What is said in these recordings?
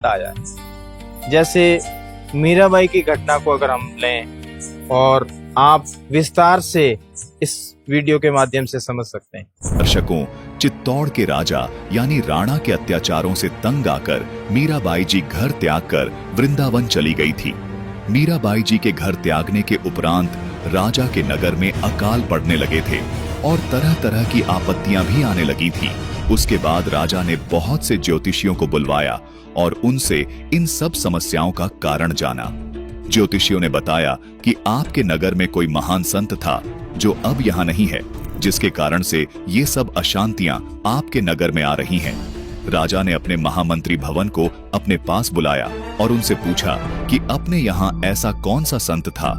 बताया है। जैसे मीराबाई की घटना को अगर हम लें और आप विस्तार से इस वीडियो के माध्यम से समझ सकते हैं। दर्शकों, चित्तौड़ के राजा यानी राणा के अत्याचारों से तंग आकर मीराबाई जी घर त्याग कर वृंदावन चली गई थी। मीराबाई जी के घर त्यागने के उपरांत राजा के नगर में अकाल पड़ने लगे थे और तरह तरह की आपत्तियां भी आने लगी थी। उसके बाद राजा ने बहुत से ज्योतिषियों को बुलवाया और उनसे इन सब समस्याओं का कारण जाना। ज्योतिषियों ने बताया कि आपके नगर में कोई महान संत था जो अब यहाँ नहीं है, जिसके कारण से ये सब अशांतियां आपके नगर में आ रही हैं। राजा ने अपने महामंत्री भवन को अपने पास बुलाया और उनसे पूछा कि अपने यहाँ ऐसा कौन सा संत था।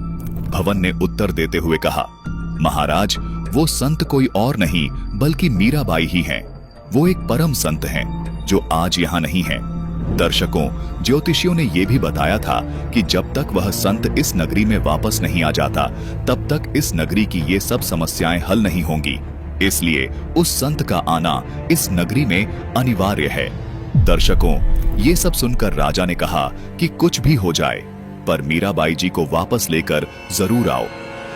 भवन ने उत्तर देते हुए कहा, महाराज, वो संत कोई और नहीं बल्कि मीराबाई ही हैं। वो एक परम संत हैं जो आज यहाँ नहीं हैं। दर्शकों, ज्योतिषियों ने यह भी बताया था कि जब तक वह संत इस नगरी में वापस नहीं आ जाता तब तक इस नगरी की ये सब समस्याएं हल नहीं होंगी। इसलिए उस संत का आना इस नगरी में अनिवार्य है। दर्शकों, ये सब सुनकर राजा ने कहा कि कुछ भी हो जाए पर मीराबाई जी को वापस लेकर जरूर आओ।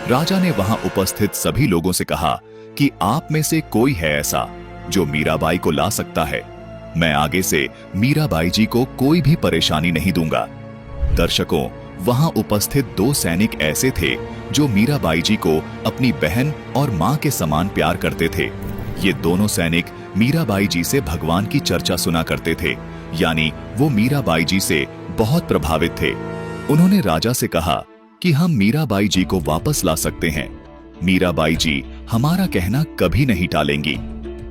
राजा ने वहां उपस्थित सभी लोगों से कहा कि आप में से कोई है ऐसा जो मीराबाई को ला सकता है। मैं आगे से मीराबाई जी को कोई भी परेशानी नहीं दूंगा। दर्शकों, वहां उपस्थित दो सैनिक ऐसे थे जो मीराबाई जी को अपनी बहन और मां के समान प्यार करते थे। ये दोनों सैनिक मीराबाई जी से भगवान की चर्चा सुना करते थे, यानी वो मीराबाई जी से बहुत प्रभावित थे। उन्होंने राजा से कहा कि हम मीराबाई जी को वापस ला सकते हैं। मीराबाई जी हमारा कहना कभी नहीं टालेंगी।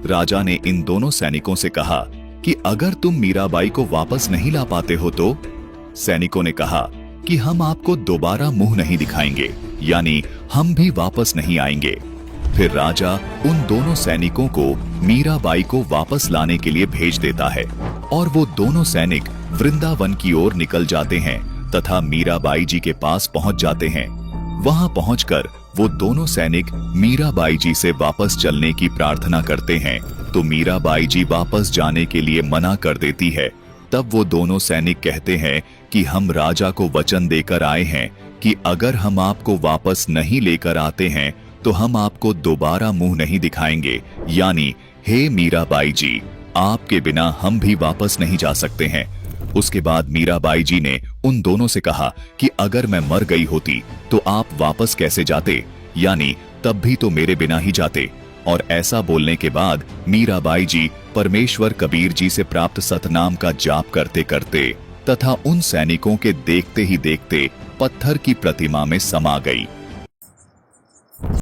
राजा ने इन दोनों सैनिकों से कहा कि अगर तुम मीराबाई को वापस नहीं ला पाते हो तो? सैनिकों ने कहा कि हम आपको दोबारा मुंह नहीं दिखाएंगे, यानी हम भी वापस नहीं आएंगे। फिर राजा उन दोनों सैनिकों को मीराबाई को वापस लाने के लिए भेज देता है और वो दोनों सैनिक वृंदावन की ओर निकल जाते हैं तथा मीराबाई जी के पास पहुंच जाते हैं। वहां पहुंचकर वो दोनों सैनिक मीराबाई जी से वापस चलने की प्रार्थना करते हैं तो मीराबाई जी वापस जाने के लिए मना कर देती है। तब वो दोनों सैनिक कहते हैं कि हम राजा को वचन देकर आए हैं कि अगर हम आपको वापस नहीं लेकर आते हैं तो हम आपको दोबारा मुंह नहीं दिखाएंगे, यानी हे मीराबाई जी, आपके बिना हम भी वापस नहीं जा सकते हैं। उसके बाद मीराबाई जी ने उन दोनों से कहा कि अगर मैं मर गई होती तो आप वापस कैसे जाते, यानी तब भी तो मेरे बिना ही जाते। और ऐसा बोलने के बाद मीराबाई जी परमेश्वर कबीर जी से प्राप्त सतनाम का जाप करते करते तथा उन सैनिकों के देखते ही देखते पत्थर की प्रतिमा में समा गई।